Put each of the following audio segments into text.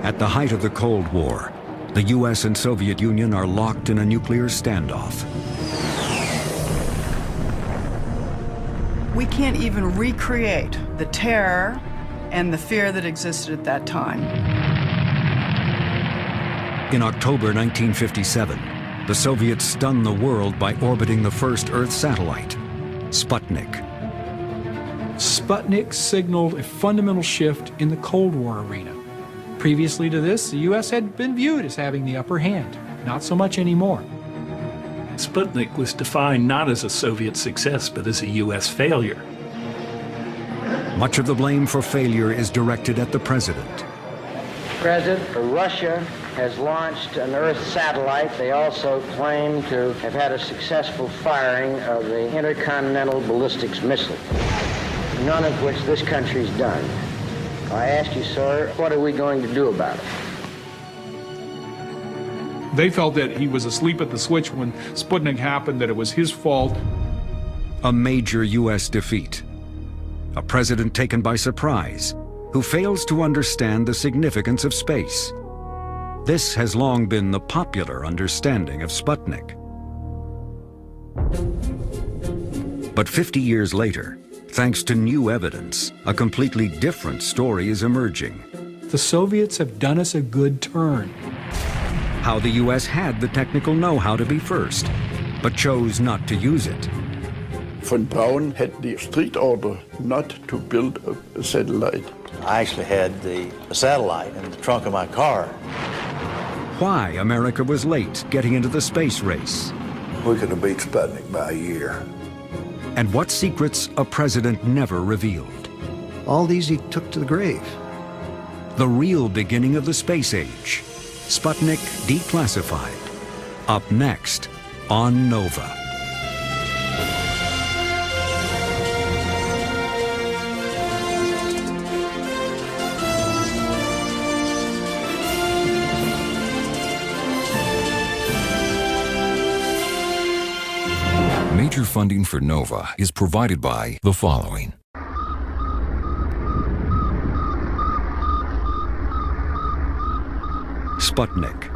At the height of the Cold War, the US and Soviet Union are locked in a nuclear standoff. We can't even recreate the terror and the fear that existed at that time. In October 1957, the Soviets stunned the world by orbiting the first Earth satellite, Sputnik. Sputnik signaled a fundamental shift in the Cold War arena. Previously to this, the U.S. had been viewed as having the upper hand. Not so much anymore. Sputnik was defined not as a Soviet success, but as a U.S. failure. Much of the blame for failure is directed at the president. President, Russia has launched an Earth satellite. They also claim to have had a successful firing of the intercontinental ballistics missile, none of which this country's done. I ask you, sir, what are we going to do about it? They felt that he was asleep at the switch when Sputnik happened, that it was his fault. A major U.S. defeat. A president taken by surprise, who fails to understand the significance of space. This has long been the popular understanding of Sputnik. But 50 years later, thanks to new evidence, a completely different story is emerging. The Soviets have done us a good turn. How the U.S. had the technical know-how to be first, but chose not to use it. Von Braun had the strict order not to build a satellite. I actually had the satellite in the trunk of my car. Why America was late getting into the space race. We could have beat Sputnik by a year. And what secrets a president never revealed. All these he took to the grave. The real beginning of the space age. Sputnik Declassified. Up next on Nova. Major funding for NOVA is provided by the following. Sputnik,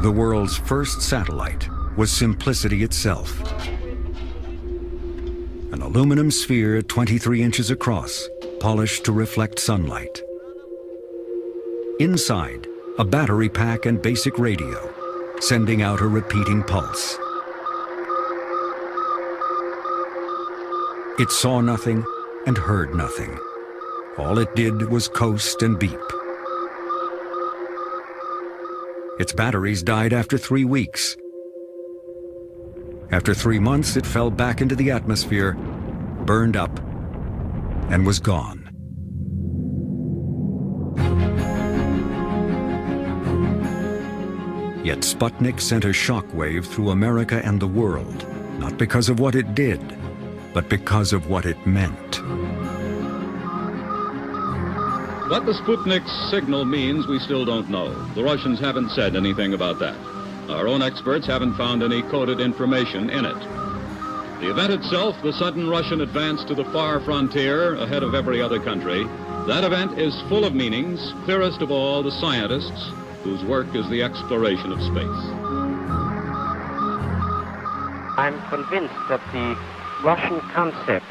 the world's first satellite, was simplicity itself. An aluminum sphere 23 inches across, polished to reflect sunlight. Inside, a battery pack and basic radio, sending out a repeating pulse. It saw nothing and heard nothing. All it did was coast and beep. Its batteries died after 3 weeks. After 3 months, it fell back into the atmosphere, burned up, and was gone. Yet Sputnik sent a shockwave through America and the world, not because of what it did, but because of what it meant. What the Sputnik signal means, we still don't know. The Russians haven't said anything about that. Our own experts haven't found any coded information in it. The event itself, the sudden Russian advance to the far frontier ahead of every other country, that event is full of meanings, clearest of all the scientists whose work is the exploration of space. I'm convinced that the Russian concept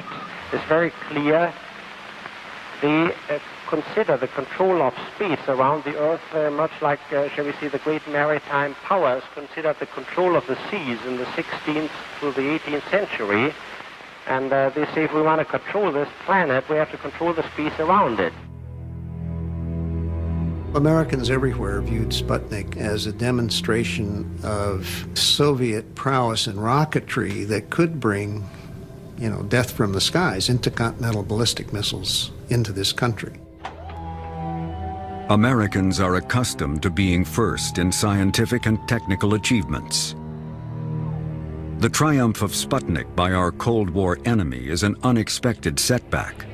is very clear. They consider the control of space around the Earth very much like, shall we say, the great maritime powers considered the control of the seas in the 16th through the 18th century. And they say if we want to control this planet, we have to control the space around it. Americans everywhere viewed Sputnik as a demonstration of Soviet prowess in rocketry that could bring, death from the skies, intercontinental ballistic missiles into this country. Americans are accustomed to being first in scientific and technical achievements. The triumph of Sputnik by our Cold War enemy is an unexpected setback.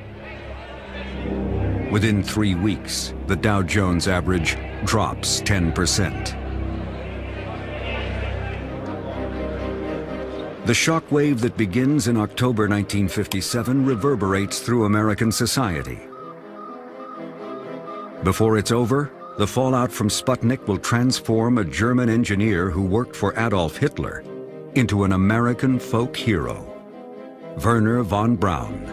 Within 3 weeks, the Dow Jones average drops 10%. The shockwave that begins in October 1957 reverberates through American society. Before it's over, the fallout from Sputnik will transform a German engineer who worked for Adolf Hitler into an American folk hero, Wernher von Braun.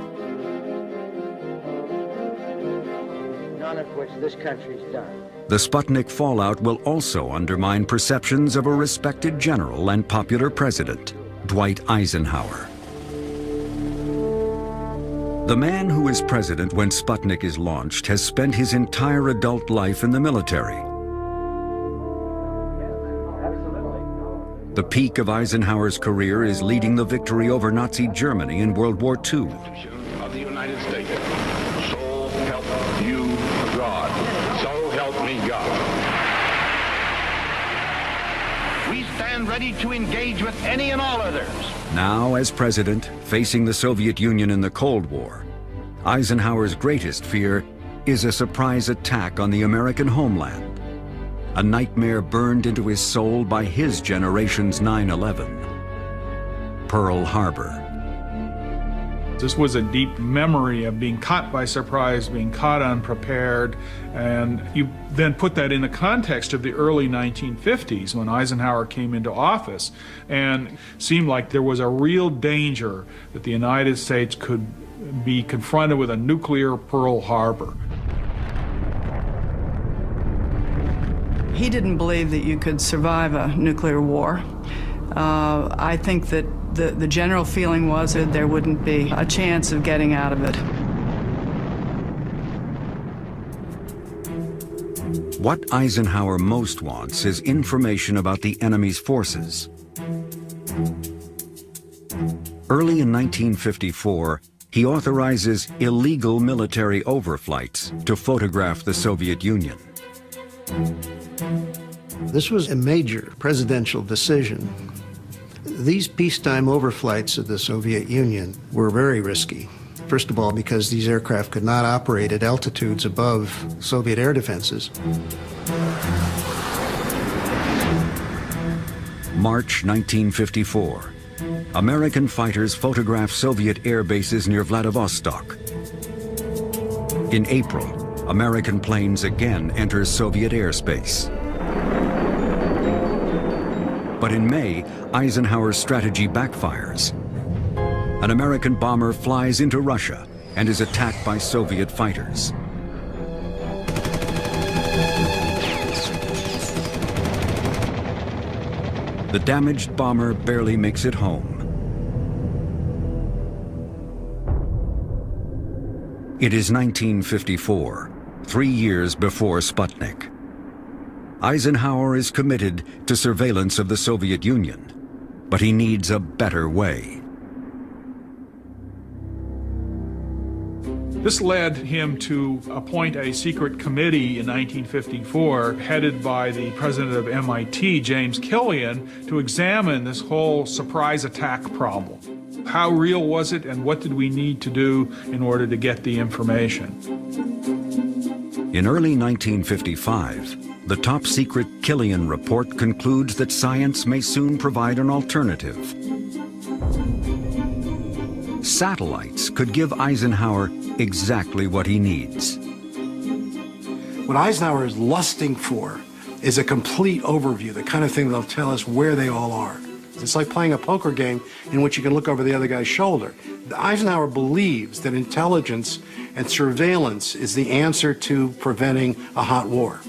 None of which this country's done. The Sputnik fallout will also undermine perceptions of a respected general and popular president, Dwight Eisenhower. The man who is president when Sputnik is launched has spent his entire adult life in the military. The peak of Eisenhower's career is leading the victory over Nazi Germany in World War II. Of the United States. So help you God. So help me God. We stand ready to engage with any and all others. Now, as president, facing the Soviet Union in the Cold War, Eisenhower's greatest fear is a surprise attack on the American homeland, a nightmare burned into his soul by his generation's 9/11, Pearl Harbor. This was a deep memory of being caught by surprise, being caught unprepared, and you then put that in the context of the early 1950s when Eisenhower came into office, and seemed like there was a real danger that the United States could be confronted with a nuclear Pearl Harbor. He didn't believe that you could survive a nuclear war. I think that the general feeling was that there wouldn't be a chance of getting out of it. What Eisenhower most wants is information about the enemy's forces. Early in 1954, he authorizes illegal military overflights to photograph the Soviet Union. This was a major presidential decision. These peacetime overflights of the Soviet Union were very risky. First of all, because these aircraft could not operate at altitudes above Soviet air defenses. March 1954. American fighters photograph Soviet air bases near Vladivostok. In April, American planes again enter Soviet airspace. But in May, Eisenhower's strategy backfires. An American bomber flies into Russia and is attacked by Soviet fighters. The damaged bomber barely makes it home. It is 1954, 3 years before Sputnik. Eisenhower is committed to surveillance of the Soviet Union, but he needs a better way. This led him to appoint a secret committee in 1954, headed by the president of MIT, James Killian, to examine this whole surprise attack problem. How real was it, and what did we need to do in order to get the information? In early 1955, the top-secret Killian report concludes that science may soon provide an alternative. Satellites could give Eisenhower exactly what he needs. What Eisenhower is lusting for is a complete overview, the kind of thing that'll tell us where they all are. It's like playing a poker game in which you can look over the other guy's shoulder. Eisenhower believes that intelligence and surveillance is the answer to preventing a hot war.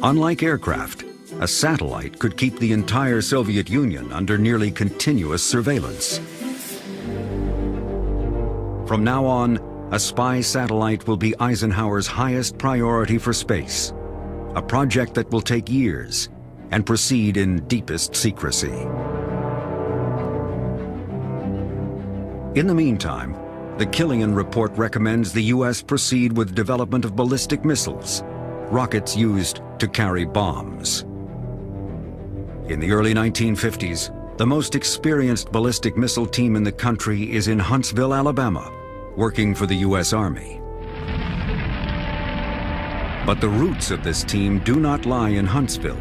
Unlike aircraft, a satellite could keep the entire Soviet Union under nearly continuous surveillance. From now on, a spy satellite will be Eisenhower's highest priority for space, a project that will take years and proceed in deepest secrecy. In the meantime, the Killian report recommends the U.S. proceed with development of ballistic missiles, rockets used to carry bombs. In the early 1950s, the most experienced ballistic missile team in the country is in Huntsville, Alabama, working for the U.S. Army. But the roots of this team do not lie in Huntsville.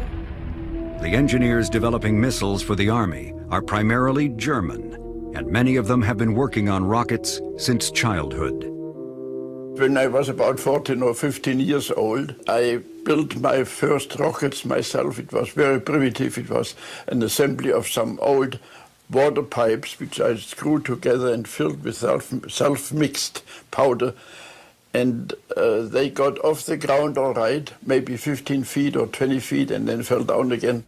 The engineers developing missiles for the Army are primarily German, and many of them have been working on rockets since childhood. When I was about 14 or 15 years old, I built my first rockets myself. It was very primitive. It was an assembly of some old water pipes, which I screwed together and filled with self-mixed powder. And they got off the ground all right, maybe 15 feet or 20 feet, and then fell down again.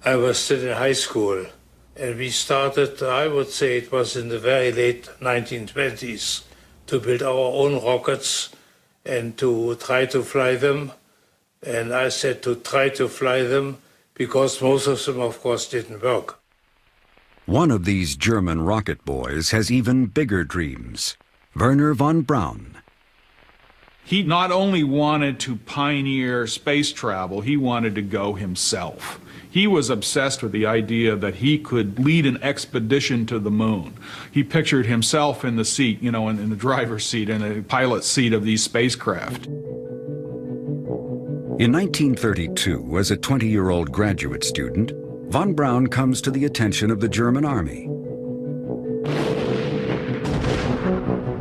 I was still in high school, and we started, I would say it was in the very late 1920s, to build our own rockets and to try to fly them. And I said to try to fly them because most of them, of course, didn't work. One of these German rocket boys has even bigger dreams, Wernher von Braun. He not only wanted to pioneer space travel, he wanted to go himself. He was obsessed with the idea that he could lead an expedition to the moon. He pictured himself in the seat, in the driver's seat, in the pilot's seat of these spacecraft. In 1932, as a 20-year-old graduate student, von Braun comes to the attention of the German army.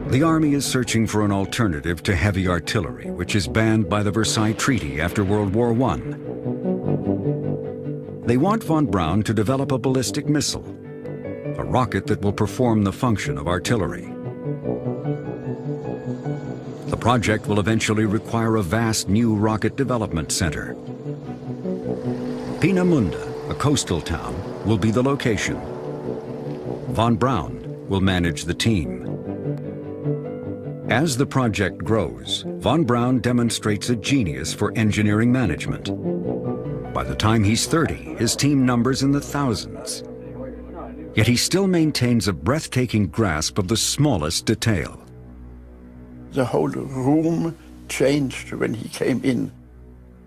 The army is searching for an alternative to heavy artillery, which is banned by the Versailles Treaty after World War I. They want von Braun to develop a ballistic missile, a rocket that will perform the function of artillery. The project will eventually require a vast new rocket development center. Peenemünde, a coastal town, will be the location. Von Braun will manage the team. As the project grows, von Braun demonstrates a genius for engineering management. By the time he's 30, his team numbers in the thousands. Yet he still maintains a breathtaking grasp of the smallest detail. The whole room changed when he came in.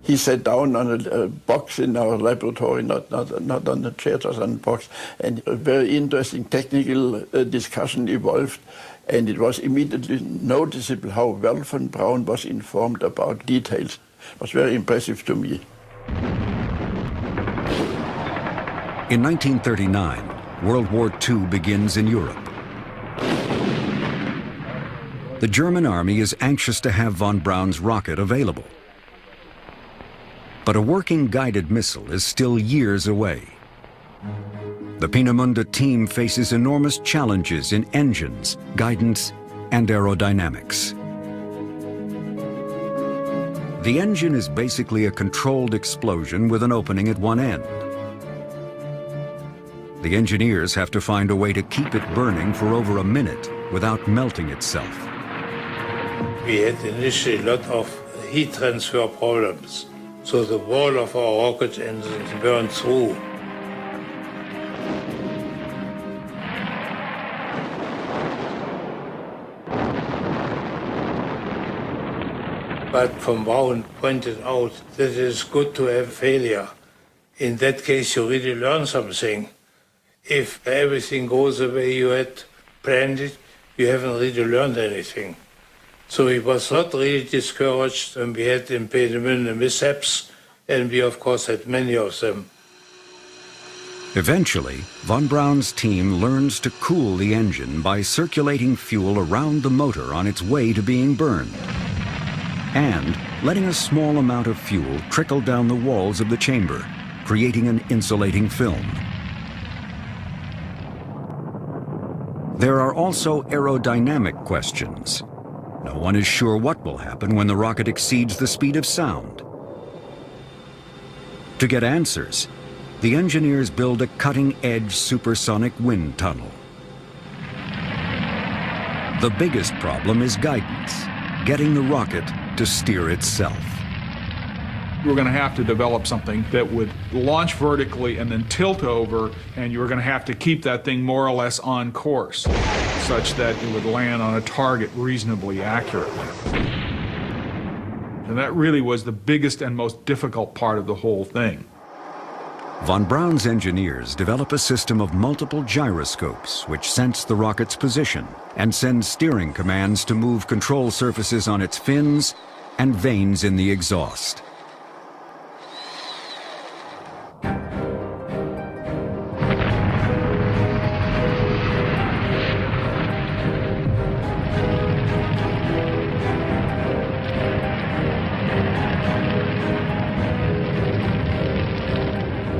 He sat down on a box in our laboratory, not on the chair, just on a box, and a very interesting technical discussion evolved. And it was immediately noticeable how well von Braun was informed about details. It was very impressive to me. In 1939, World War II begins in Europe. The German army is anxious to have von Braun's rocket available. But a working guided missile is still years away. The Peenemünde team faces enormous challenges in engines, guidance, and aerodynamics. The engine is basically a controlled explosion with an opening at one end. The engineers have to find a way to keep it burning for over a minute without melting itself. We had initially a lot of heat transfer problems, so the wall of our rocket engines burned through. But von Braun pointed out that it is good to have failure. In that case, you really learn something. If everything goes the way you had planned it, you haven't really learned anything. So he was not really discouraged when we had in Peenemünde mishaps, and we of course had many of them. Eventually, von Braun's team learns to cool the engine by circulating fuel around the motor on its way to being burned, and letting a small amount of fuel trickle down the walls of the chamber, creating an insulating film. There are also aerodynamic questions. No one is sure what will happen when the rocket exceeds the speed of sound. To get answers, the engineers build a cutting-edge supersonic wind tunnel. The biggest problem is guidance, getting the rocket to steer itself. We're going to have to develop something that would launch vertically and then tilt over, and you were going to have to keep that thing more or less on course, such that it would land on a target reasonably accurately. And that really was the biggest and most difficult part of the whole thing. Von Braun's engineers develop a system of multiple gyroscopes which sense the rocket's position and send steering commands to move control surfaces on its fins and vanes in the exhaust.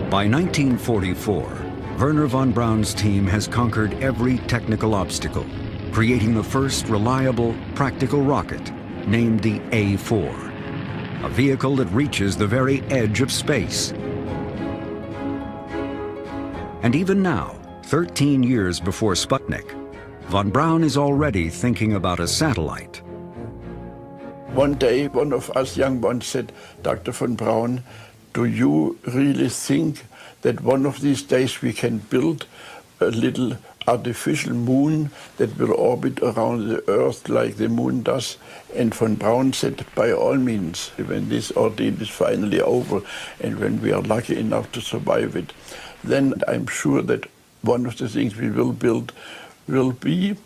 By 1944, Wernher von Braun's team has conquered every technical obstacle, creating the first reliable, practical rocket, named the A4, a vehicle that reaches the very edge of space. And even now, 13 years before Sputnik, von Braun is already thinking about a satellite. One day, one of us young ones said, Dr. von Braun, do you really think that one of these days we can build a little artificial moon that will orbit around the Earth like the moon does? And von Braun said, by all means, when this ordeal is finally over and when we are lucky enough to survive it, then I'm sure that one of the things we will build will be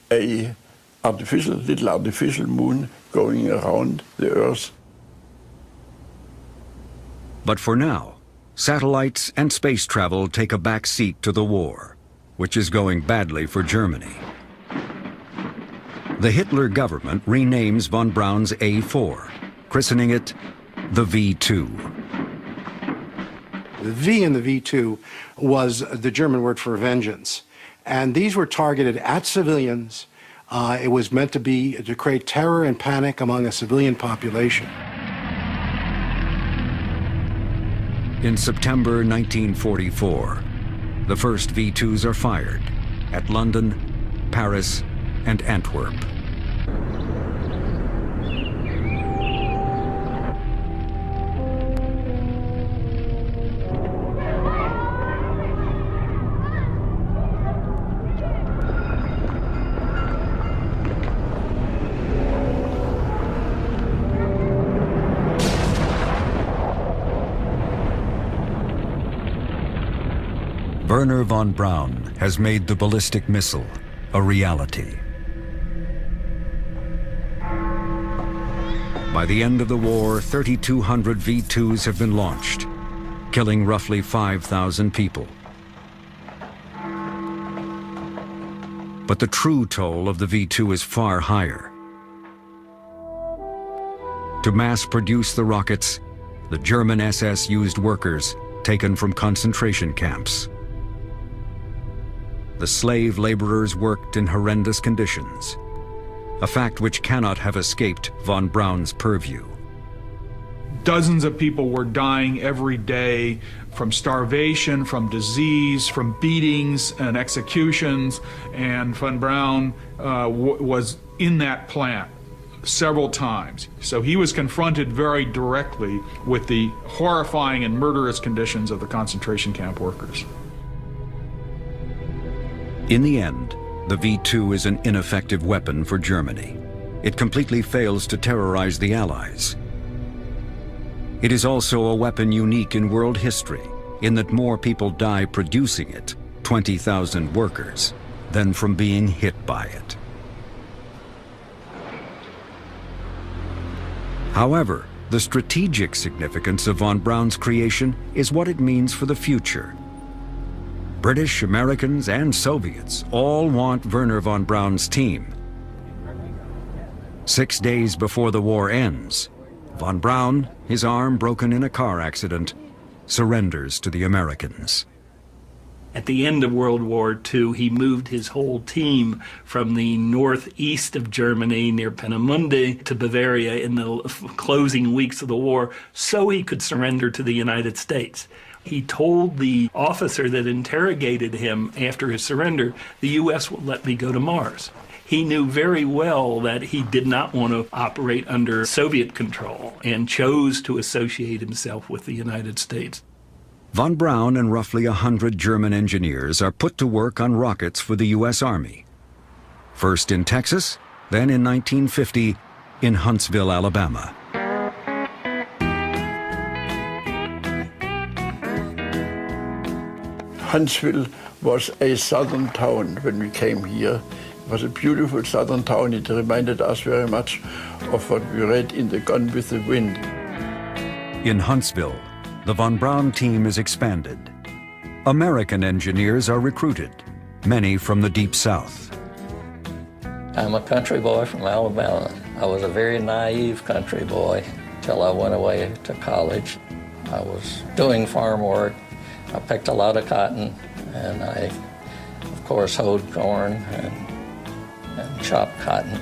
a little artificial moon going around the Earth. But for now, satellites and space travel take a back seat to the war, which is going badly for Germany. The Hitler government renames von Braun's A4, christening it the V2. The V in the V2 was the German word for vengeance. And these were targeted at civilians. It was meant to create terror and panic among a civilian population. In September 1944, the first V2s are fired at London, Paris, and Antwerp. Wernher von Braun has made the ballistic missile a reality. By the end of the war, 3,200 V2s have been launched, killing roughly 5,000 people. But the true toll of the V2 is far higher. To mass produce the rockets, the German SS used workers taken from concentration camps. The slave laborers worked in horrendous conditions, a fact which cannot have escaped von Braun's purview. Dozens of people were dying every day from starvation, from disease, from beatings and executions, and von Braun was in that plant several times. So he was confronted very directly with the horrifying and murderous conditions of the concentration camp workers. In the end, the V2 is an ineffective weapon for Germany. It completely fails to terrorize the Allies. It is also a weapon unique in world history, in that more people die producing it, 20,000 workers, than from being hit by it. However, the strategic significance of von Braun's creation is what it means for the future. British, Americans, and Soviets all want Wernher von Braun's team. 6 days before the war ends, von Braun, his arm broken in a car accident, surrenders to the Americans. At the end of World War II, he moved his whole team from the northeast of Germany near Peenemünde to Bavaria in the closing weeks of the war so he could surrender to the United States. He told the officer that interrogated him after his surrender, the U.S. will let me go to Mars. He knew very well that he did not want to operate under Soviet control and chose to associate himself with the United States. Von Braun and roughly 100 German engineers are put to work on rockets for the U.S. Army. First in Texas, then in 1950 in Huntsville, Alabama. Huntsville was a southern town when we came here. It was a beautiful southern town. It reminded us very much of what we read in The Gone with the Wind. In Huntsville, the von Braun team is expanded. American engineers are recruited, many from the Deep South. I'm a country boy from Alabama. I was a very naive country boy till I went away to college. I was doing farm work I picked a lot of cotton, and I, of course, hoed corn and chopped cotton.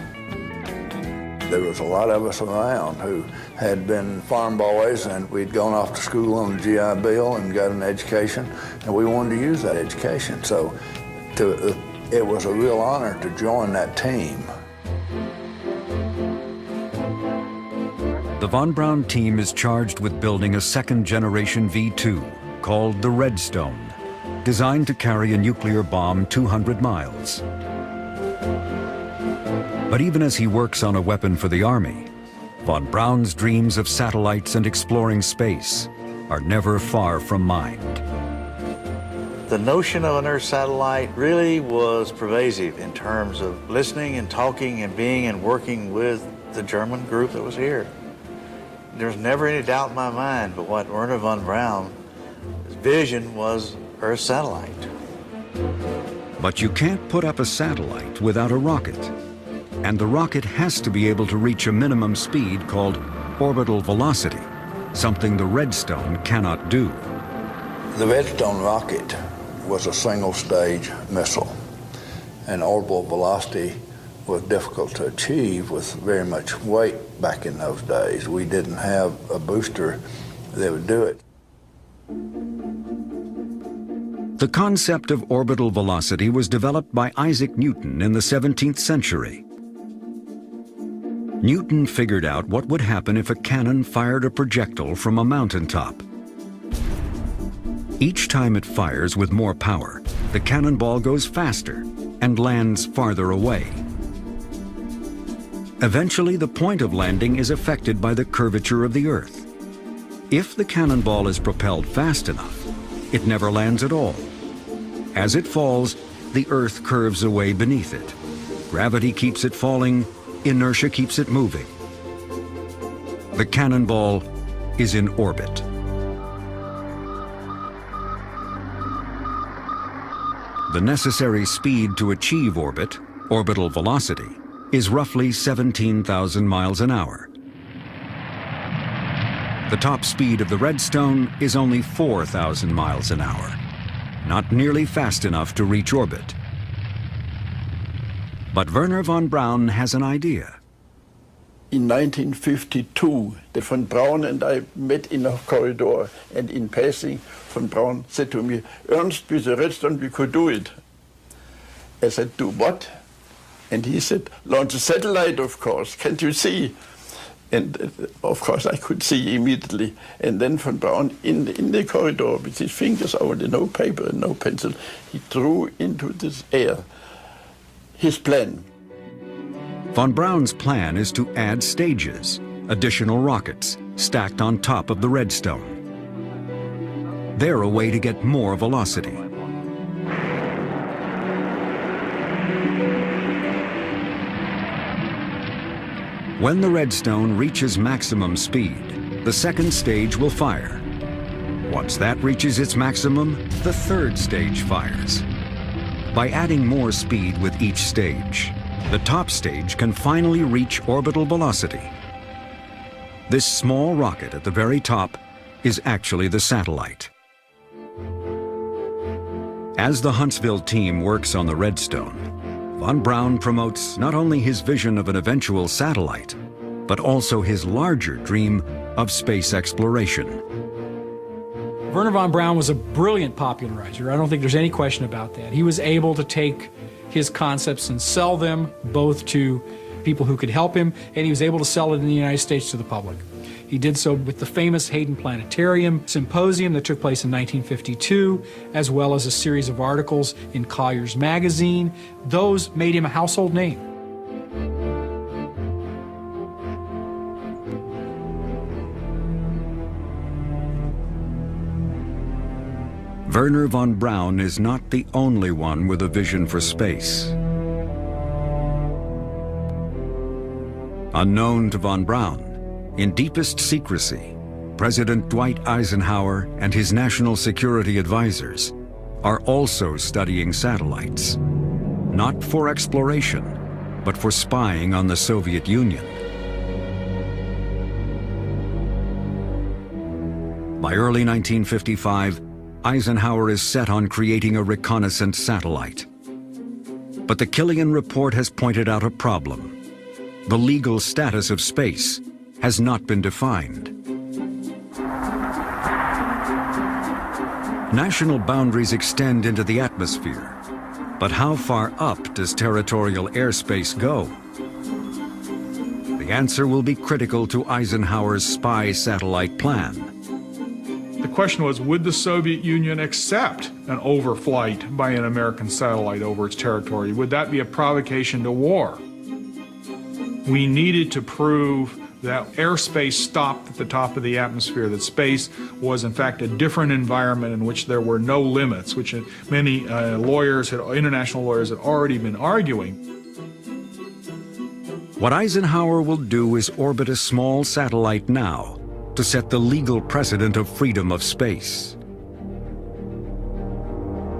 There was a lot of us around who had been farm boys, and we'd gone off to school on the GI Bill and got an education, and we wanted to use that education. So it was a real honor to join that team. The von Braun team is charged with building a second-generation V-2 called the Redstone, designed to carry a nuclear bomb 200 miles. But even as he works on a weapon for the Army, von Braun's dreams of satellites and exploring space are never far from mind. The notion of an Earth satellite really was pervasive in terms of listening and talking and being and working with the German group that was here. There's never any doubt in my mind but what Wernher von Braun's vision was Earth satellite. But you can't put up a satellite without a rocket. And the rocket has to be able to reach a minimum speed called orbital velocity, something the Redstone cannot do. The Redstone rocket was a single-stage missile, and orbital velocity was difficult to achieve with very much weight back in those days. We didn't have a booster that would do it. The concept of orbital velocity was developed by Isaac Newton in the 17th century. Newton figured out what would happen if a cannon fired a projectile from a mountaintop. Each time it fires with more power, the cannonball goes faster and lands farther away. Eventually, the point of landing is affected by the curvature of the Earth. If the cannonball is propelled fast enough, it never lands at all. As it falls, the Earth curves away beneath it. Gravity keeps it falling, inertia keeps it moving. The cannonball is in orbit. The necessary speed to achieve orbit, orbital velocity, is roughly 17,000 miles an hour. The top speed of the Redstone is only 4,000 miles an hour, not nearly fast enough to reach orbit. But Wernher von Braun has an idea. In 1952, the von Braun and I met in a corridor, and in passing, von Braun said to me, "Ernst, with the Redstone we could do it." I said, "Do what?" And he said, "Launch a satellite, of course. Can't you see?" And of course I could see immediately. And then von Braun, in the corridor, with his fingers over no paper and no pencil, he drew into this air his plan. Von Braun's plan is to add stages, additional rockets, stacked on top of the Redstone. They're a way to get more velocity. When the Redstone reaches maximum speed, the second stage will fire. Once that reaches its maximum, the third stage fires. By adding more speed with each stage, the top stage can finally reach orbital velocity. This small rocket at the very top is actually the satellite. As the Huntsville team works on the Redstone, von Braun promotes not only his vision of an eventual satellite, but also his larger dream of space exploration. Wernher von Braun was a brilliant popularizer. I don't think there's any question about that. He was able to take his concepts and sell them both to people who could help him, and he was able to sell it in the United States to the public. He did so with the famous Hayden Planetarium Symposium that took place in 1952, as well as a series of articles in Collier's magazine. Those made him a household name. Wernher von Braun is not the only one with a vision for space. Unknown to von Braun, in deepest secrecy, President Dwight Eisenhower and his national security advisors are also studying satellites, not for exploration, but for spying on the Soviet Union. By early 1955, Eisenhower is set on creating a reconnaissance satellite. But the Killian report has pointed out a problem. The legal status of space has not been defined. National boundaries extend into the atmosphere, but how far up does territorial airspace go? The answer will be critical to Eisenhower's spy satellite plan. The question was, would the Soviet Union accept an overflight by an American satellite over its territory? Would that be a provocation to war? We needed to prove that airspace stopped at the top of the atmosphere, that space was in fact a different environment in which there were no limits, which many international lawyers had already been arguing. What Eisenhower will do is orbit a small satellite now to set the legal precedent of freedom of space.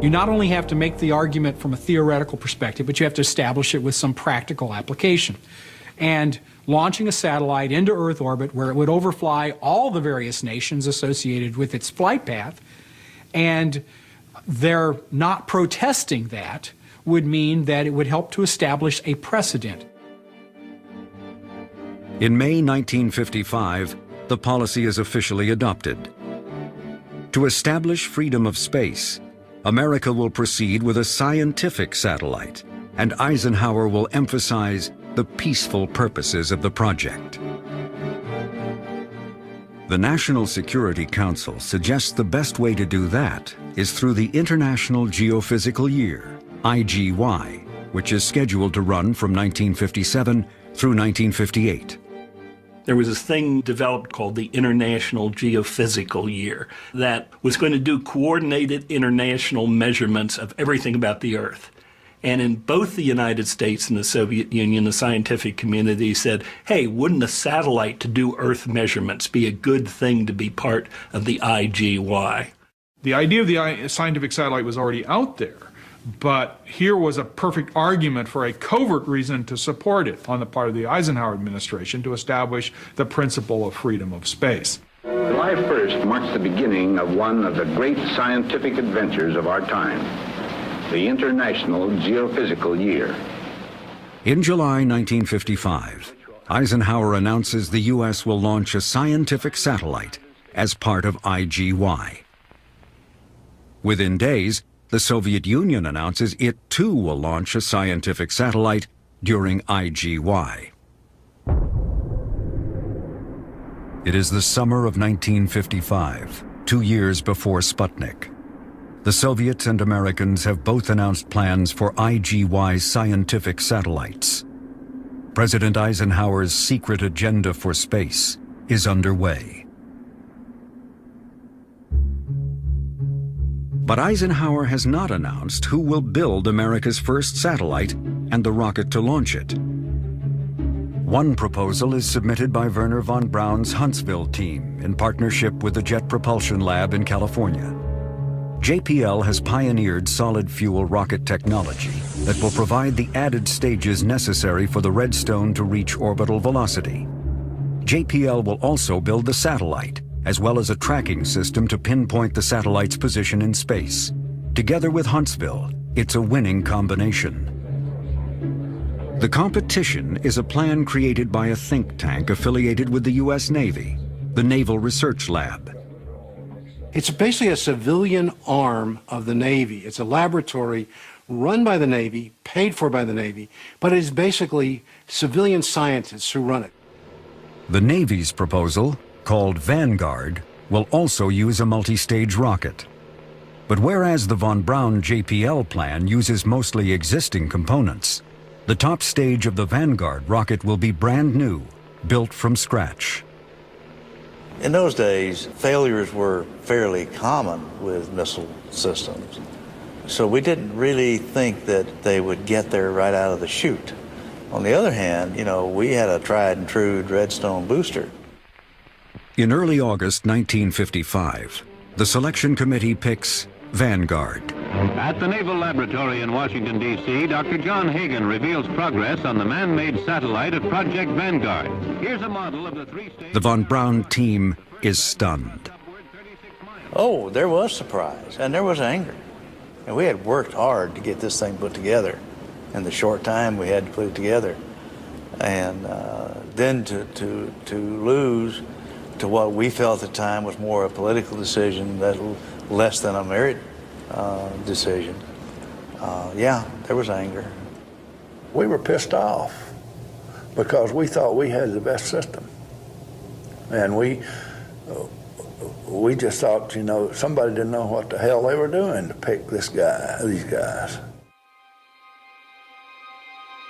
You not only have to make the argument from a theoretical perspective, but you have to establish it with some practical application. And launching a satellite into Earth orbit where it would overfly all the various nations associated with its flight path, and they're not protesting that, would mean that it would help to establish a precedent. In May 1955, the policy is officially adopted. To establish freedom of space, America will proceed with a scientific satellite, and Eisenhower will emphasize the peaceful purposes of the project. The National Security Council suggests the best way to do that is through the International Geophysical Year, IGY, which is scheduled to run from 1957 through 1958. There was this thing developed called the International Geophysical Year that was going to do coordinated international measurements of everything about the Earth. And in both the United States and the Soviet Union, the scientific community said, hey, wouldn't a satellite to do Earth measurements be a good thing to be part of the IGY? The idea of the scientific satellite was already out there, but here was a perfect argument for a covert reason to support it on the part of the Eisenhower administration to establish the principle of freedom of space. July 1st marks the beginning of one of the great scientific adventures of our time, the International Geophysical Year. In July 1955, Eisenhower announces the U.S. will launch a scientific satellite as part of IGY. Within days, the Soviet Union announces it too will launch a scientific satellite during IGY. It is the summer of 1955, 2 years before Sputnik. The Soviets and Americans have both announced plans for IGY scientific satellites. President Eisenhower's secret agenda for space is underway. But Eisenhower has not announced who will build America's first satellite and the rocket to launch it. One proposal is submitted by Wernher von Braun's Huntsville team in partnership with the Jet Propulsion Lab in California. JPL has pioneered solid-fuel rocket technology that will provide the added stages necessary for the Redstone to reach orbital velocity. JPL will also build the satellite, as well as a tracking system to pinpoint the satellite's position in space. Together with Huntsville, it's a winning combination. The competition is a plan created by a think tank affiliated with the U.S. Navy, the Naval Research Lab. It's basically a civilian arm of the Navy. It's a laboratory run by the Navy, paid for by the Navy, but it is basically civilian scientists who run it. The Navy's proposal, called Vanguard, will also use a multi-stage rocket. But whereas the von Braun JPL plan uses mostly existing components, the top stage of the Vanguard rocket will be brand new, built from scratch. In those days, failures were fairly common with missile systems. So we didn't really think that they would get there right out of the chute. On the other hand, we had a tried and true Redstone booster. In early August 1955, the selection committee picks Vanguard. At the Naval Laboratory in Washington, D.C., Dr. John Hagen reveals progress on the man-made satellite of Project Vanguard. Here's a model of the three-stage... The von Braun team is stunned. Oh, there was surprise, and there was anger. And we had worked hard to get this thing put together in the short time we had to put it together. And then to lose to what we felt at the time was more a political decision, less than a merit decision. Yeah, there was anger. We were pissed off because we thought we had the best system. And we just thought, you know, somebody didn't know what the hell they were doing to pick these guys.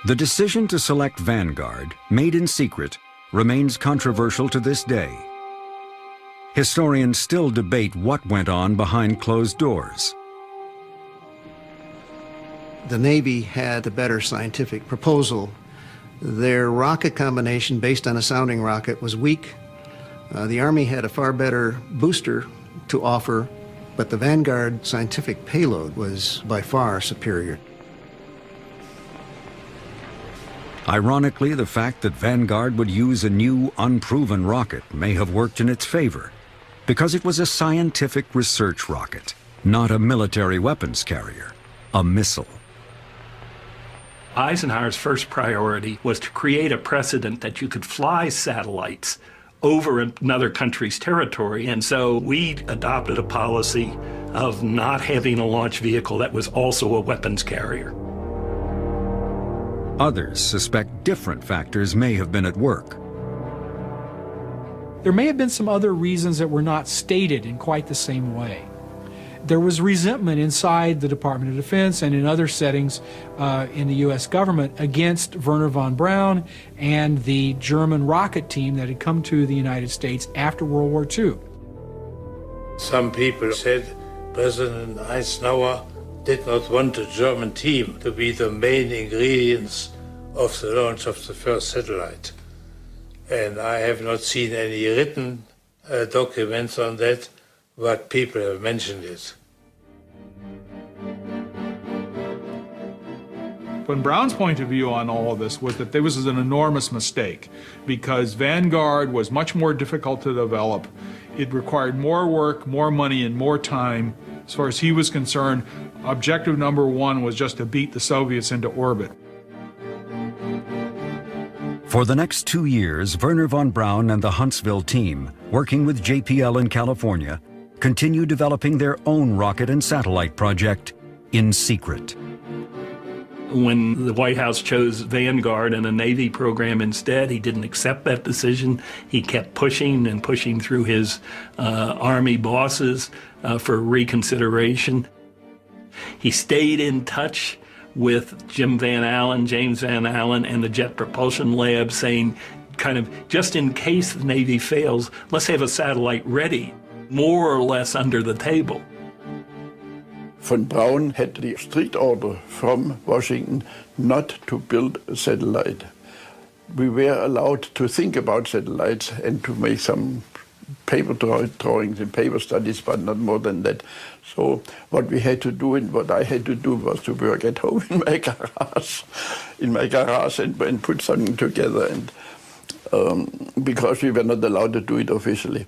The decision to select Vanguard, made in secret, remains controversial to this day. Historians still debate what went on behind closed doors. The Navy had a better scientific proposal. Their rocket combination based on a sounding rocket was weak. The Army had a far better booster to offer, but the Vanguard scientific payload was by far superior. Ironically, the fact that Vanguard would use a new, unproven rocket may have worked in its favor, because it was a scientific research rocket, not a military weapons carrier, a missile. Eisenhower's first priority was to create a precedent that you could fly satellites over another country's territory, and so we adopted a policy of not having a launch vehicle that was also a weapons carrier. Others suspect different factors may have been at work. There may have been some other reasons that were not stated in quite the same way. There was resentment inside the Department of Defense and in other settings in the U.S. government against Wernher von Braun and the German rocket team that had come to the United States after World War II. Some people said President Eisenhower did not want the German team to be the main ingredients of the launch of the first satellite. And I have not seen any written documents on that, but people have mentioned it. Von Braun's point of view on all of this was that this was an enormous mistake because Vanguard was much more difficult to develop. It required more work, more money, and more time. As far as he was concerned, objective number one was just to beat the Soviets into orbit. For the next 2 years, Wernher von Braun and the Huntsville team, working with JPL in California, continued developing their own rocket and satellite project in secret. When the White House chose Vanguard and a Navy program instead, he didn't accept that decision. He kept pushing and pushing through his Army bosses for reconsideration. He stayed in touch with James Van Allen, and the Jet Propulsion Lab, saying, kind of, just in case the Navy fails, let's have a satellite ready, more or less under the table. Von Braun had the strict order from Washington not to build a satellite. We were allowed to think about satellites and to make some paper drawings and paper studies, but not more than that. So what we had to do and what I had to do was to work at home in my garage and put something together, and because we were not allowed to do it officially.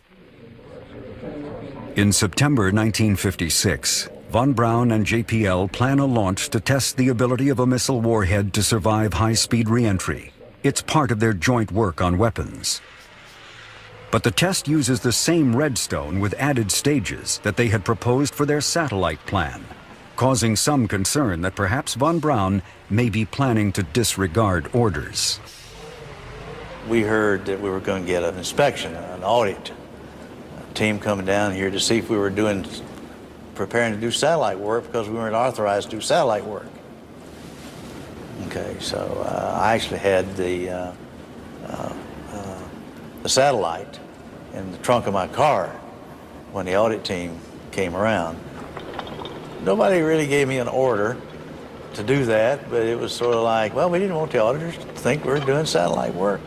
In September 1956, von Braun and JPL plan a launch to test the ability of a missile warhead to survive high-speed re-entry. It's part of their joint work on weapons. But the test uses the same redstone with added stages that they had proposed for their satellite plan, causing some concern that perhaps von Braun may be planning to disregard orders. We heard that we were going to get an inspection, an audit, a team coming down here to see if we were preparing to do satellite work because we weren't authorized to do satellite work. Okay, so I actually had the satellite in the trunk of my car when the audit team came around. Nobody really gave me an order to do that, but it was sort of like, well, we didn't want the auditors to think we were doing satellite work.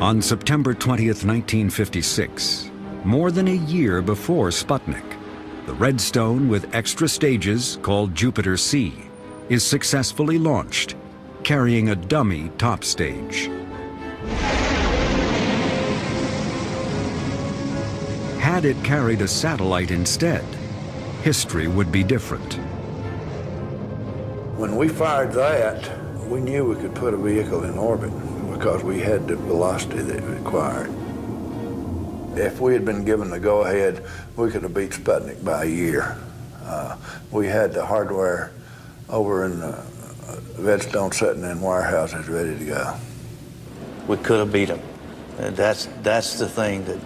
On September 20th, 1956, more than a year before Sputnik, the Redstone with extra stages, called Jupiter-C, is successfully launched, carrying a dummy top stage. had it carried a satellite instead, history would be different. When we fired that, we knew we could put a vehicle in orbit because we had the velocity that it required. If we had been given the go-ahead, we could have beat Sputnik by a year. We had the hardware over in Redstone sitting in warehouses ready to go. We could have beat them. That's the thing that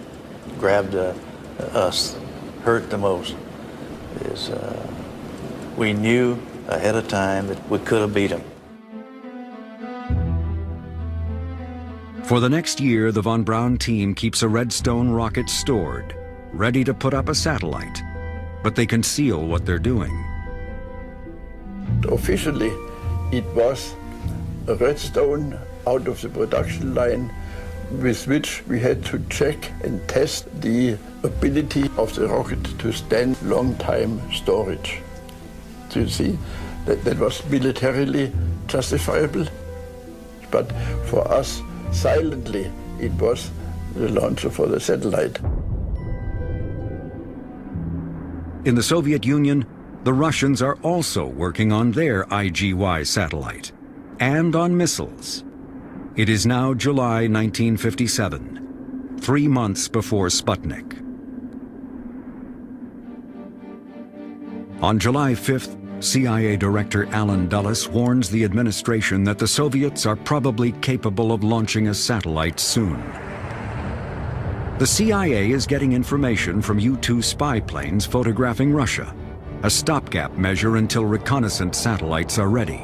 grabbed us, hurt the most, is we knew ahead of time that we could have beat them. For the next year, the von Braun team keeps a Redstone rocket stored, ready to put up a satellite, but they conceal what they're doing. Officially, it was a Redstone out of the production line with which we had to check and test the ability of the rocket to stand long time storage. So you see, that was militarily justifiable, but for us, silently, it was the launcher for the satellite. In the Soviet Union, the Russians are also working on their IGY satellite and on missiles. It is now July 1957, 3 months before Sputnik. On July 5th, CIA Director Allen Dulles warns the administration that the Soviets are probably capable of launching a satellite soon. The CIA is getting information from U-2 spy planes photographing Russia, a stopgap measure until reconnaissance satellites are ready.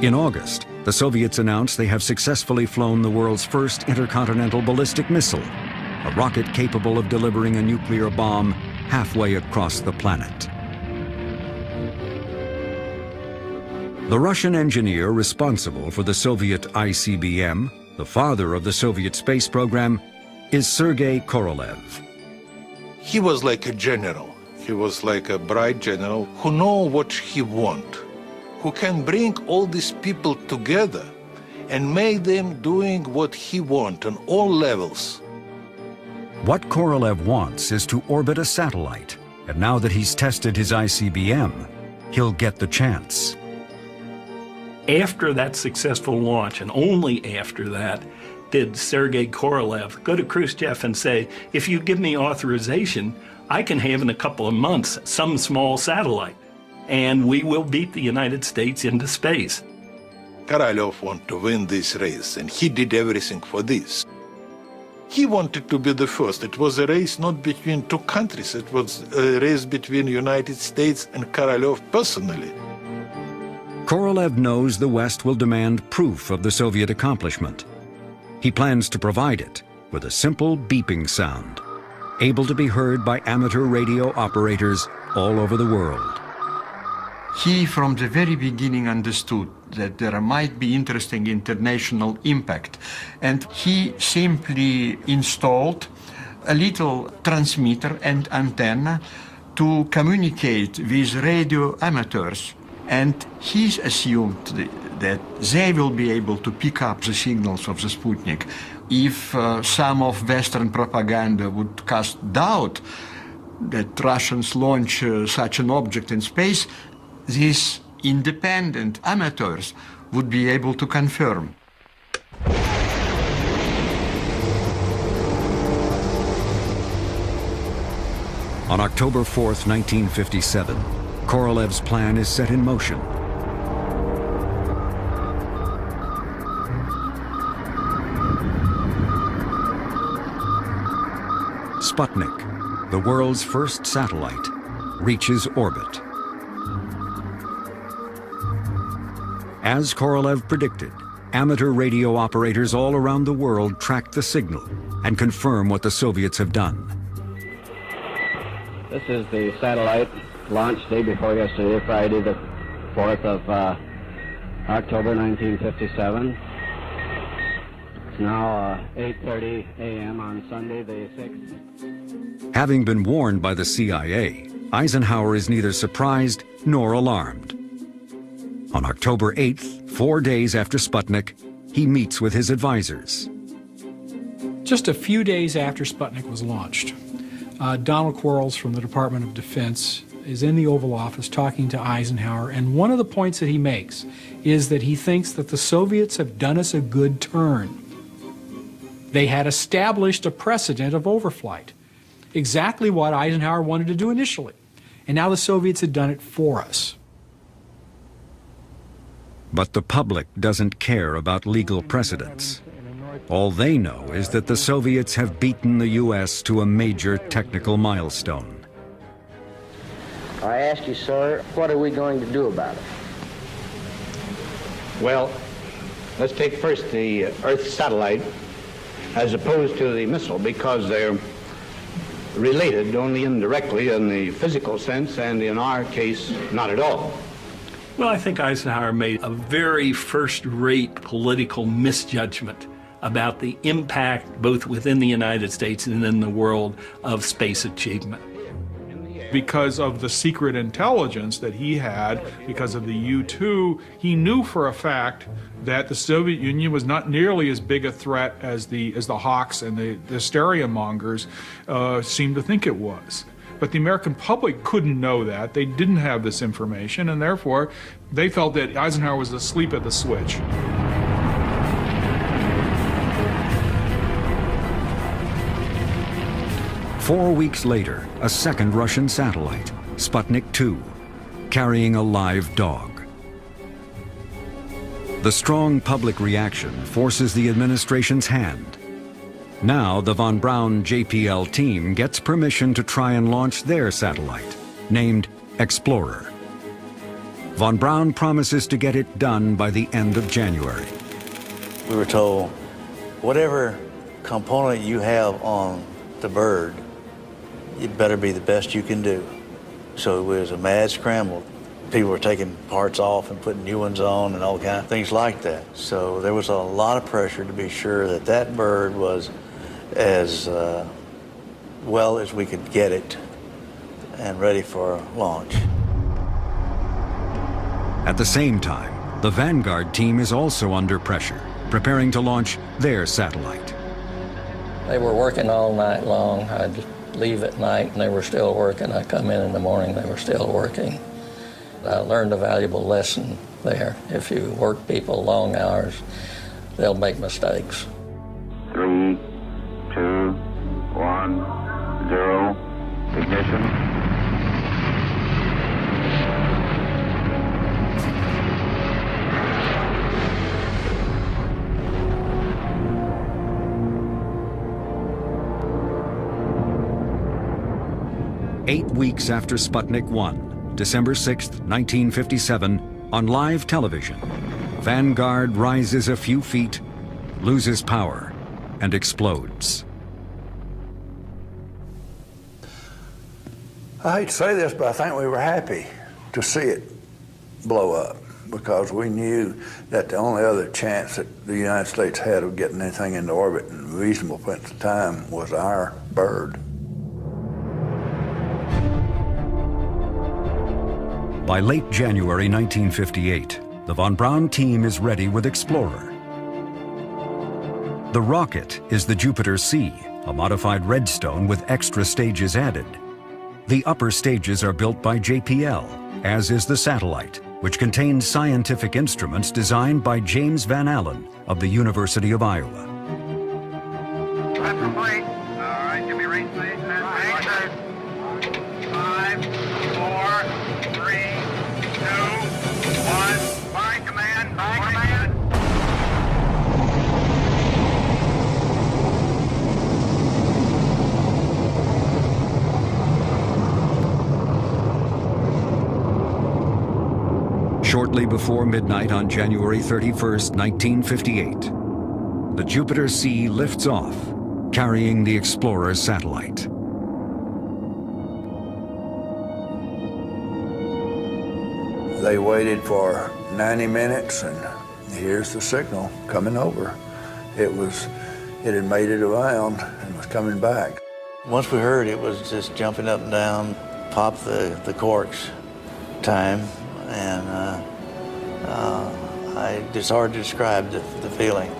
In August, the Soviets announced they have successfully flown the world's first intercontinental ballistic missile, a rocket capable of delivering a nuclear bomb halfway across the planet. The Russian engineer responsible for the Soviet ICBM, the father of the Soviet space program, is Sergei Korolev. He was like a general. He was like a bright general who knows what he wants, who can bring all these people together and make them doing what he wants on all levels. What Korolev wants is to orbit a satellite, and now that he's tested his ICBM, he'll get the chance. After that successful launch, and only after that, did Sergei Korolev go to Khrushchev and say, if you give me authorization, I can have in a couple of months some small satellite, and we will beat the United States into space. Korolev wanted to win this race, and he did everything for this. He wanted to be the first. It was a race not between two countries. It was a race between the United States and Korolev personally. Korolev knows the West will demand proof of the Soviet accomplishment. He plans to provide it with a simple beeping sound, able to be heard by amateur radio operators all over the world. He, from the very beginning, understood that there might be interesting international impact, and he simply installed a little transmitter and antenna to communicate with radio amateurs. And he assumed that they will be able to pick up the signals of the Sputnik. If some of Western propaganda would cast doubt that Russians launch such an object in space, these independent amateurs would be able to confirm. On October 4th, 1957, Korolev's plan is set in motion. Sputnik, the world's first satellite, reaches orbit. As Korolev predicted, amateur radio operators all around the world track the signal and confirm what the Soviets have done. This is the satellite launch day before yesterday, Friday the 4th of October 1957. It's now 8:30 a.m. on Sunday the 6th. Having been warned by the CIA, Eisenhower is neither surprised nor alarmed. On October 8th, 4 days after Sputnik, he meets with his advisors. Just a few days after Sputnik was launched, Donald Quarles from the Department of Defense is in the Oval Office talking to Eisenhower, and one of the points that he makes is that he thinks that the Soviets have done us a good turn. They had established a precedent of overflight, exactly what Eisenhower wanted to do initially, and now the Soviets had done it for us. But the public doesn't care about legal precedents. All they know is that the Soviets have beaten the U.S. to a major technical milestone. I ask you, sir, what are we going to do about it? Well, let's take first the Earth satellite as opposed to the missile, because they're related only indirectly in the physical sense, and in our case, not at all. Well, I think Eisenhower made a very first-rate political misjudgment about the impact, both within the United States and in the world, of space achievement. Because of the secret intelligence that he had, because of the U-2, he knew for a fact that the Soviet Union was not nearly as big a threat as the hawks and the hysteria mongers seemed to think it was. But the American public couldn't know that. They didn't have this information, and therefore they felt that Eisenhower was asleep at the switch. Four weeks later, a second Russian satellite, Sputnik 2, carrying a live dog. The strong public reaction forces the administration's hand. Now the von Braun JPL team gets permission to try and launch their satellite, named Explorer. Von Braun promises to get it done by the end of January. We were told, whatever component you have on the bird, it better be the best you can do. So it was a mad scramble. People were taking parts off and putting new ones on and all kinds of things like that. So there was a lot of pressure to be sure that that bird was as well as we could get it and ready for launch. At the same time, the Vanguard team is also under pressure, preparing to launch their satellite. They were working all night long. I'd leave at night and they were still working. I'd come in the morning, they were still working. I learned a valuable lesson there. If you work people long hours, they'll make mistakes. 3, 2, 1, 0, ignition. Eight weeks after Sputnik 1, December 6, 1957, on live television, Vanguard rises a few feet, loses power, and explodes. I hate to say this, but I think we were happy to see it blow up, because we knew that the only other chance that the United States had of getting anything into orbit in reasonable points of time was our bird. By late January 1958, the von Braun team is ready with Explorer. The rocket is the Jupiter C, a modified Redstone with extra stages added. The upper stages are built by JPL, as is the satellite, which contains scientific instruments designed by James Van Allen of the University of Iowa. Left complete. All right, give me range, please. 5, 4, 3, 2, 1. By command. By command. Shortly before midnight on January 31st, 1958, the Jupiter C lifts off, carrying the Explorer satellite. They waited for 90 minutes, and here's the signal coming over. It had made it around and was coming back. Once we heard it was just jumping up and down, pop the corks time, and it's hard to describe the feeling.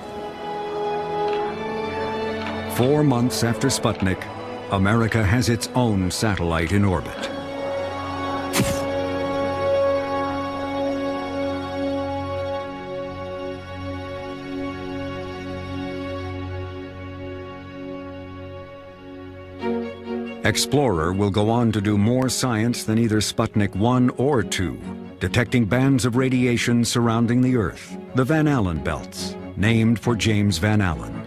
4 months after Sputnik, America has its own satellite in orbit. Explorer will go on to do more science than either Sputnik 1 or 2, detecting bands of radiation surrounding the Earth, the Van Allen belts, named for James Van Allen.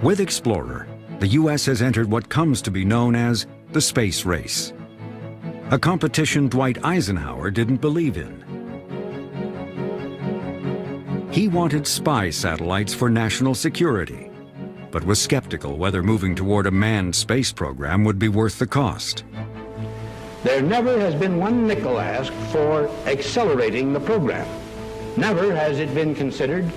With Explorer, the U.S. has entered what comes to be known as the space race, a competition Dwight Eisenhower didn't believe in. He wanted spy satellites for national security, but was skeptical whether moving toward a manned space program would be worth the cost. There never has been one nickel asked for accelerating the program. Never has it been considered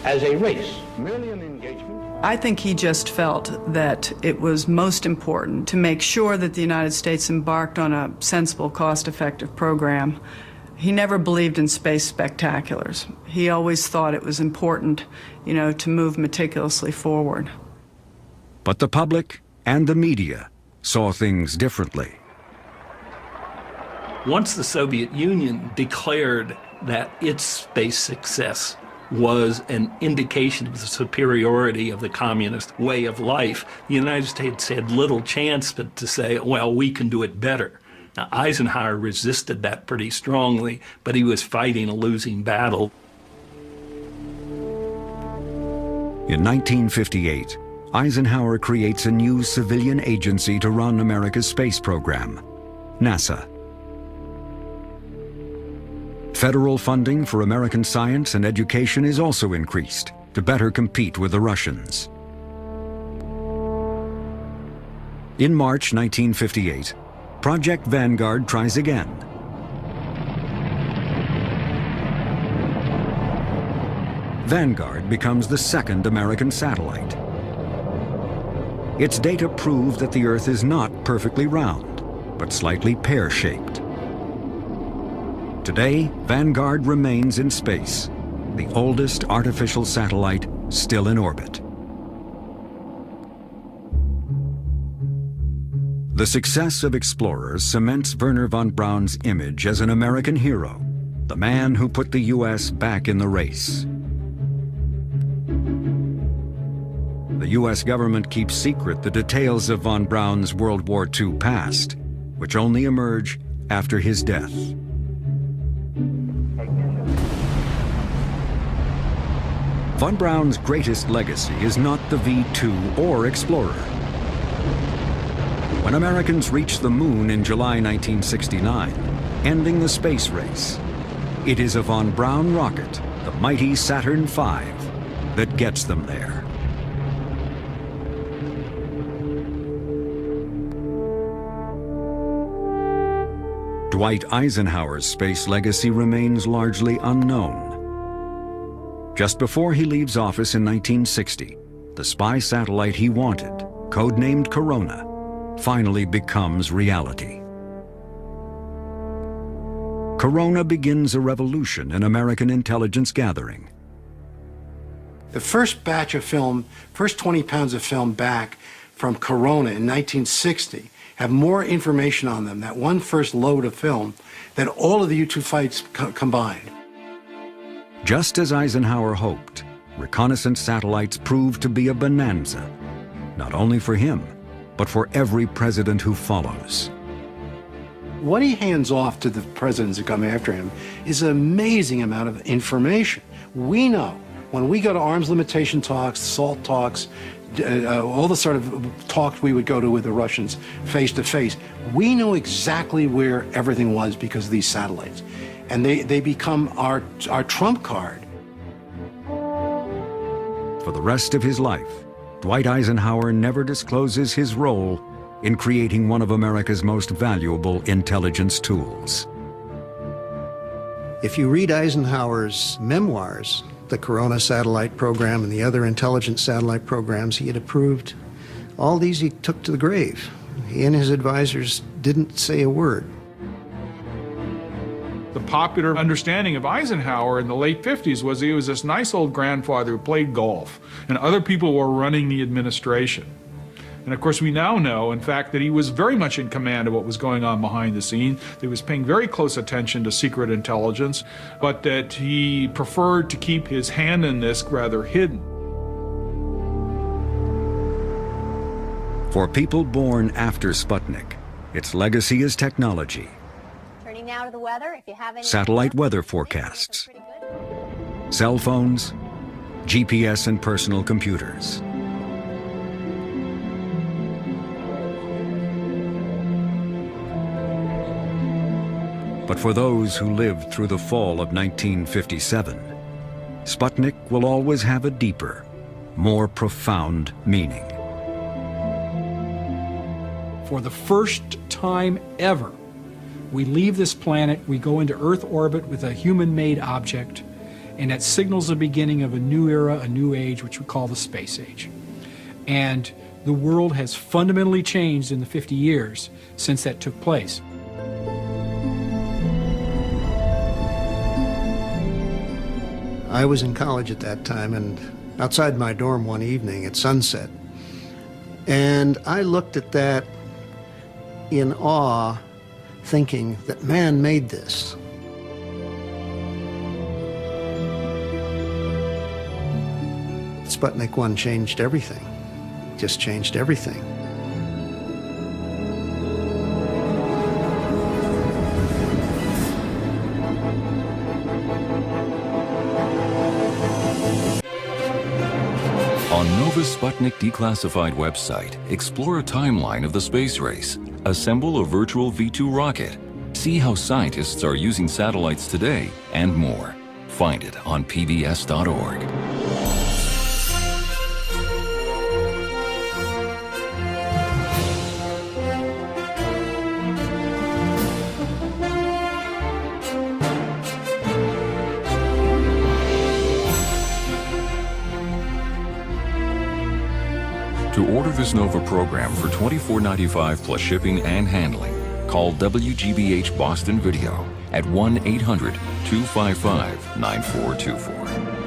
as a race, merely an engagement. I think he just felt that it was most important to make sure that the United States embarked on a sensible, cost-effective program. He never believed in space spectaculars. He always thought it was important, to move meticulously forward. But the public and the media saw things differently. Once the Soviet Union declared that its space success was an indication of the superiority of the communist way of life, the United States had little chance but to say, well, we can do it better. Now, Eisenhower resisted that pretty strongly, but he was fighting a losing battle. In 1958, Eisenhower creates a new civilian agency to run America's space program, NASA. Federal funding for American science and education is also increased to better compete with the Russians. In March 1958, Project Vanguard tries again. Vanguard becomes the second American satellite. Its data prove that the Earth is not perfectly round, but slightly pear-shaped. Today, Vanguard remains in space, the oldest artificial satellite still in orbit. The success of Explorer cements Wernher von Braun's image as an American hero, the man who put the U.S. back in the race. The U.S. government keeps secret the details of von Braun's World War II past, which only emerge after his death. Von Braun's greatest legacy is not the V-2 or Explorer. When Americans reached the moon in July 1969, ending the space race, it is a von Braun rocket, the mighty Saturn V, that gets them there. Dwight Eisenhower's space legacy remains largely unknown. Just before he leaves office in 1960, the spy satellite he wanted, codenamed Corona, finally becomes reality. Corona begins a revolution in American intelligence gathering. The first batch of film, first 20 pounds of film back from Corona in 1960 have more information on them, that one first load of film, than all of the U-2 fights combined. Just as Eisenhower hoped, reconnaissance satellites proved to be a bonanza, not only for him, but for every president who follows. What he hands off to the presidents who come after him is an amazing amount of information. We know, when we go to arms limitation talks, SALT talks, all the sort of talks we would go to with the Russians face to face, we know exactly where everything was because of these satellites. And they become our trump card. For the rest of his life, Dwight Eisenhower never discloses his role in creating one of America's most valuable intelligence tools. If you read Eisenhower's memoirs, the Corona satellite program and the other intelligence satellite programs he had approved, all these he took to the grave. He and his advisors didn't say a word. The popular understanding of Eisenhower in the late 50s was he was this nice old grandfather who played golf, and other people were running the administration. And of course, we now know, in fact, that he was very much in command of what was going on behind the scenes. That he was paying very close attention to secret intelligence, but that he preferred to keep his hand in this rather hidden. For people born after Sputnik, its legacy is technology. Turning now to the weather. If you have any Satellite weather forecasts, cell phones, GPS and personal computers. But for those who lived through the fall of 1957, Sputnik will always have a deeper, more profound meaning. For the first time ever, we leave this planet, we go into Earth orbit with a human-made object, and that signals the beginning of a new era, a new age, which we call the space age. And the world has fundamentally changed in the 50 years since that took place. I was in college at that time, and outside my dorm one evening at sunset, and I looked at that in awe, thinking that man made this. Sputnik 1 changed everything, just changed everything. On Nova's Sputnik Declassified website, explore a timeline of the space race, assemble a virtual V2 rocket, see how scientists are using satellites today, and more. Find it on pbs.org. To order this Nova program for $24.95 plus shipping and handling, call WGBH Boston Video at 1-800-255-9424.